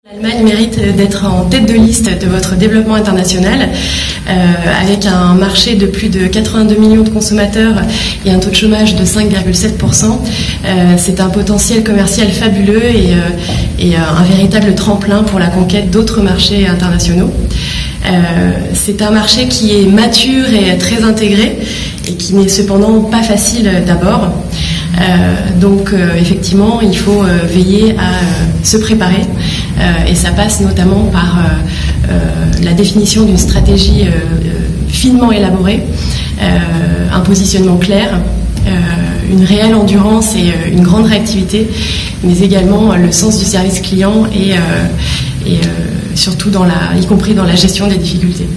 L'Allemagne mérite d'être en tête de liste de votre développement international, avec un marché de plus de 82 millions de consommateurs et un taux de chômage de 5,7%. C'est un potentiel commercial fabuleux et un véritable tremplin pour la conquête d'autres marchés internationaux. C'est un marché qui est mature et très intégré et qui n'est cependant pas facile d'abord. Donc effectivement, il faut veiller à se préparer et ça passe notamment par la définition d'une stratégie finement élaborée, un positionnement clair, une réelle endurance et une grande réactivité, mais également le sens du service client et surtout y compris dans la gestion des difficultés.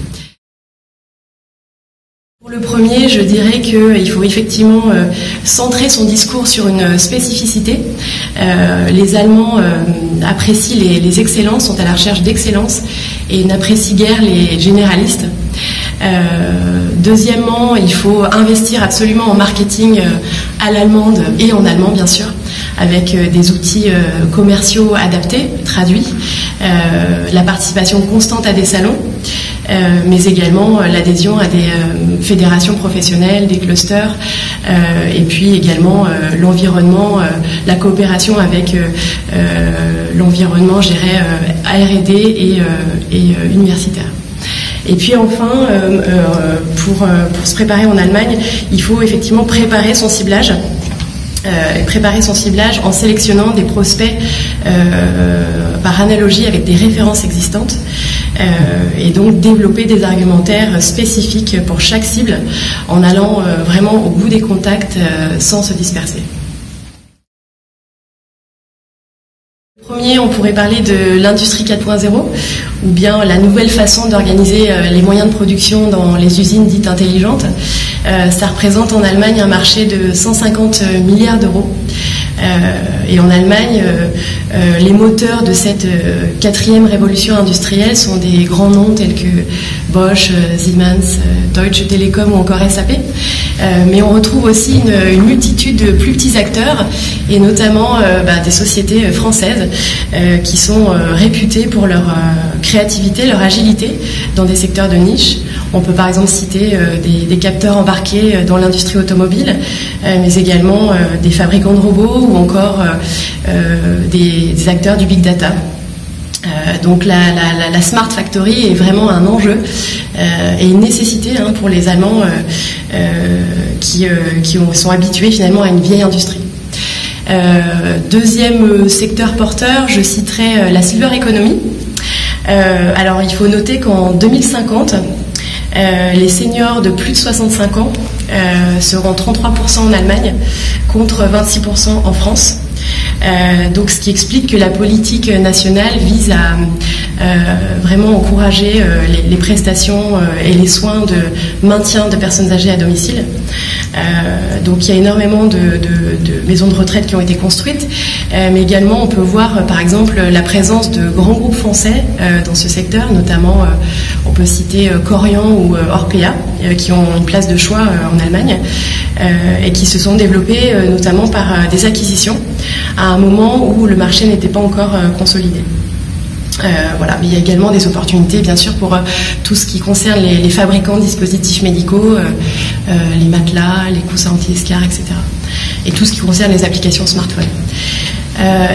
Pour le premier, je dirais qu'il faut effectivement centrer son discours sur une spécificité. Les Allemands apprécient les excellences, sont à la recherche d'excellence et n'apprécient guère les généralistes. Deuxièmement, il faut investir absolument en marketing à l'allemande et en allemand bien sûr, avec des outils commerciaux adaptés, traduits, la participation constante à des salons, mais également l'adhésion à des fédérations professionnelles, des clusters, et puis également l'environnement, la coopération avec l'environnement, je dirais, R&D et universitaire. Et puis enfin, pour se préparer en Allemagne, il faut effectivement préparer son ciblage. En sélectionnant des prospects par analogie avec des références existantes et donc développer des argumentaires spécifiques pour chaque cible en allant vraiment au bout des contacts sans se disperser. Premier, on pourrait parler de l'industrie 4.0 ou bien la nouvelle façon d'organiser les moyens de production dans les usines dites intelligentes. Ça représente en Allemagne un marché de 150 milliards d'euros. Et en Allemagne, les moteurs de cette quatrième révolution industrielle sont des grands noms tels que Bosch, Siemens, Deutsche Telekom ou encore SAP. Mais on retrouve aussi une multitude de plus petits acteurs et notamment des sociétés françaises qui sont réputées pour leur créativité, leur agilité dans des secteurs de niche. On peut par exemple citer des capteurs embarqués dans l'industrie automobile, mais également des fabricants de robots ou encore des acteurs du big data. Donc la Smart Factory est vraiment un enjeu et une nécessité pour les Allemands qui sont habitués finalement à une vieille industrie. Deuxième secteur porteur, je citerai la Silver Economy. Alors il faut noter qu'en 2050, les seniors de plus de 65 ans seront 33% en Allemagne contre 26% en France. Donc ce qui explique que la politique nationale vise à vraiment encourager les prestations et les soins de maintien de personnes âgées à domicile. Donc il y a énormément de maisons de retraite qui ont été construites, mais également on peut voir par exemple la présence de grands groupes français dans ce secteur, notamment on peut citer Korian ou Orpea qui ont une place de choix en Allemagne et qui se sont développés notamment par des acquisitions à un moment où le marché n'était pas encore consolidé. Voilà, mais il y a également des opportunités bien sûr pour tout ce qui concerne les fabricants de dispositifs médicaux, les matelas, les coussins anti-escar, etc. Et tout ce qui concerne les applications smartphone.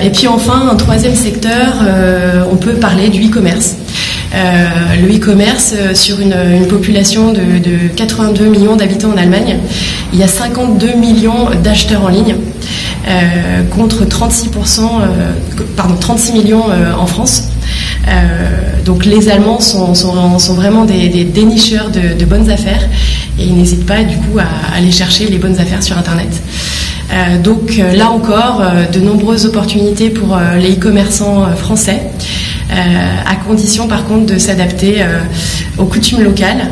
Et puis enfin, un troisième secteur, on peut parler du e-commerce. Le e-commerce, sur une population de 82 millions d'habitants en Allemagne, il y a 52 millions d'acheteurs en ligne, contre 36 millions en France. Donc les Allemands sont vraiment des dénicheurs de bonnes affaires et ils n'hésitent pas du coup à aller chercher les bonnes affaires sur Internet. Donc là encore, de nombreuses opportunités pour les e-commerçants français, à condition par contre de s'adapter aux coutumes locales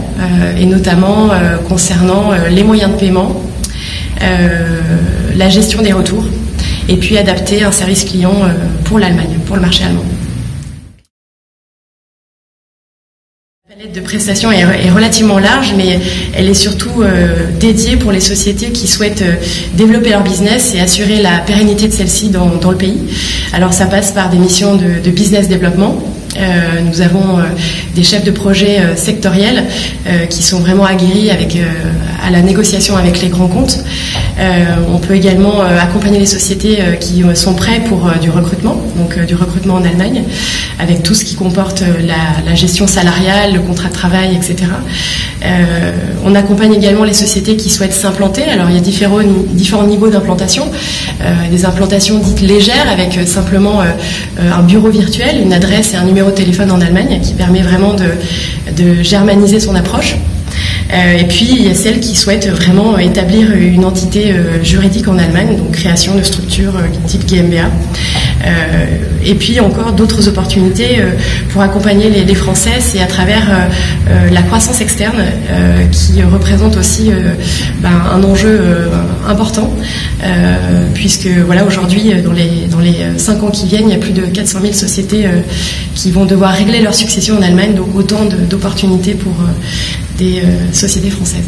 et notamment concernant les moyens de paiement, la gestion des retours et puis adapter un service client pour l'Allemagne, pour le marché allemand. L'aide de prestation est relativement large, mais elle est surtout dédiée pour les sociétés qui souhaitent développer leur business et assurer la pérennité de celle-ci dans le pays. Alors ça passe par des missions de business développement. Nous avons des chefs de projet sectoriels qui sont vraiment aguerris à la négociation avec les grands comptes. On peut également accompagner les sociétés qui sont prêtes pour du recrutement, donc du recrutement en Allemagne, avec tout ce qui comporte la gestion salariale, le contrat de travail, etc. On accompagne également les sociétés qui souhaitent s'implanter. Alors il y a différents niveaux d'implantation. Des implantations dites légères avec simplement un bureau virtuel, une adresse et un numéro de téléphone en Allemagne qui permet vraiment de germaniser son approche. Et puis il y a celles qui souhaitent vraiment établir une entité juridique en Allemagne, donc création de structures type GmbH. Et puis encore d'autres opportunités pour accompagner les Français, c'est à travers la croissance externe qui représente aussi un enjeu important, puisque voilà, aujourd'hui dans les 5 ans qui viennent, il y a plus de 400 000 sociétés qui vont devoir régler leur succession en Allemagne, donc autant d'opportunités pour des sociétés françaises.